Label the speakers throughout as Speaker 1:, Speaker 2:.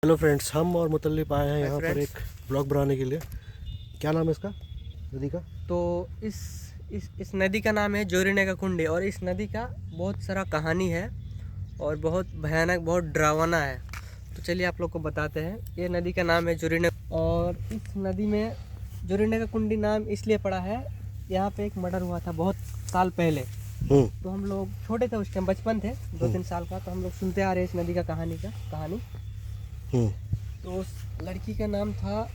Speaker 1: Hello friends, हम और मुतल्लिब आए हैं यहाँ पर एक ब्लॉग बनाने के लिए। क्या नाम है इसका नदी का?
Speaker 2: तो इस नदी का नाम है जोरीने का कुंडी। और इस नदी का बहुत सारा कहानी है और बहुत भयानक, बहुत डरावना है। तो चलिए आप लोग को बताते हैं। ये नदी का नाम है जोरीने। और इस नदी में जोरीने का कुंडी नाम इसलिए पड़ा है, यहाँ पे एक मर्डर हुआ था बहुत साल पहले। तो हम लोग छोटे थे उस टाइम, बचपन थे, 2-3 साल का। तो हम लोग सुनते आ रहे हैं इस नदी का कहानी। तो उस लड़की का नाम था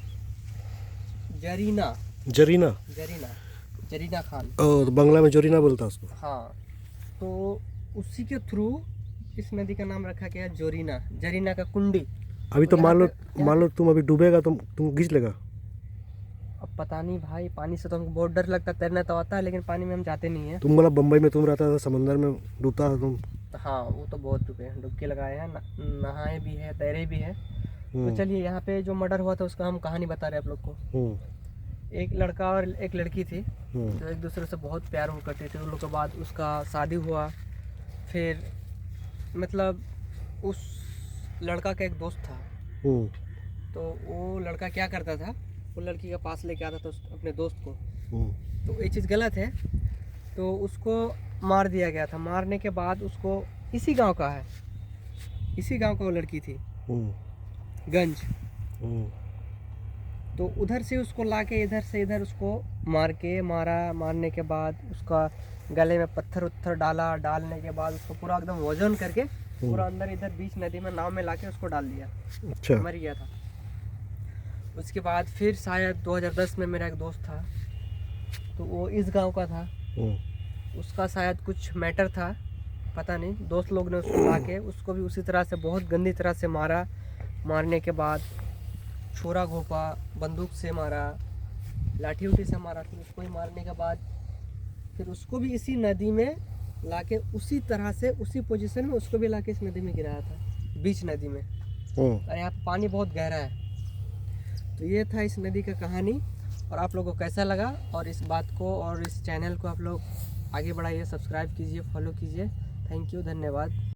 Speaker 2: जरीना
Speaker 1: जरीना।
Speaker 2: जरीना जरीना खान।
Speaker 1: तो बांग्ला में जोरीना बोलता है उसको।
Speaker 2: हाँ, तो उसी के थ्रू इस नदी का नाम रखा गया जोरीना, जरीना का कुंडी।
Speaker 1: अभी तो मान लो तुम अभी डूबेगा, तुम घिंच लेगा।
Speaker 2: अब पता नहीं भाई, पानी से तो हमको बहुत डर लगता है। तैरना तो आता है लेकिन पानी में हम जाते नहीं है।
Speaker 1: तुम मतलब बम्बई में तुम रहता था, समंदर में डूबता था तुम।
Speaker 2: हाँ, वो तो बहुत डूबे हैं, डुबकी लगाए हैं, नहाए भी है, तैरे भी है। तो चलिए, यहाँ पे जो मर्डर हुआ था उसका हम कहानी बता रहे हैं आप लोग को। एक लड़का और एक लड़की थी जो एक दूसरे से बहुत प्यार हो करते थे। उन लोगों के बाद उसका शादी हुआ। फिर मतलब उस लड़का का एक दोस्त था। तो वो लड़का क्या करता था, वो लड़की के पास लेके आता था अपने दोस्त को। तो ये चीज़ गलत है, तो उसको मार दिया गया था। मारने के बाद उसको, इसी गांव का है, इसी गांव का वो लड़की थी, गंज। तो उधर से उसको लाके इधर से इधर उसको मारने के बाद उसका गले में पत्थर उत्थर डाला। डालने के बाद उसको पूरा एकदम वजन करके पूरा अंदर इधर बीच नदी में नाव में लाके उसको डाल दिया।
Speaker 1: अच्छा।
Speaker 2: मर गया था। उसके बाद फिर शायद 2010 में मेरा एक दोस्त था, तो वो इस गांव का था। उसका शायद कुछ मैटर था, पता नहीं। दोस्त लोग ने उसको लाके उसको भी उसी तरह से बहुत गंदी तरह से मारा। मारने के बाद छोरा घोंपा, बंदूक से मारा, लाठी उठी से मारा। फिर उसको ही मारने के बाद फिर उसको भी इसी नदी में लाके उसी तरह से उसी पोजीशन में उसको भी लाके इस नदी में गिराया था, बीच नदी में। और यहाँ पे पानी बहुत गहरा है। तो ये था इस नदी का कहानी। और आप लोगों को कैसा लगा, और इस बात को और इस चैनल को आप लोग आगे बढ़ाइए, सब्सक्राइब कीजिए, फॉलो कीजिए। थैंक यू, धन्यवाद।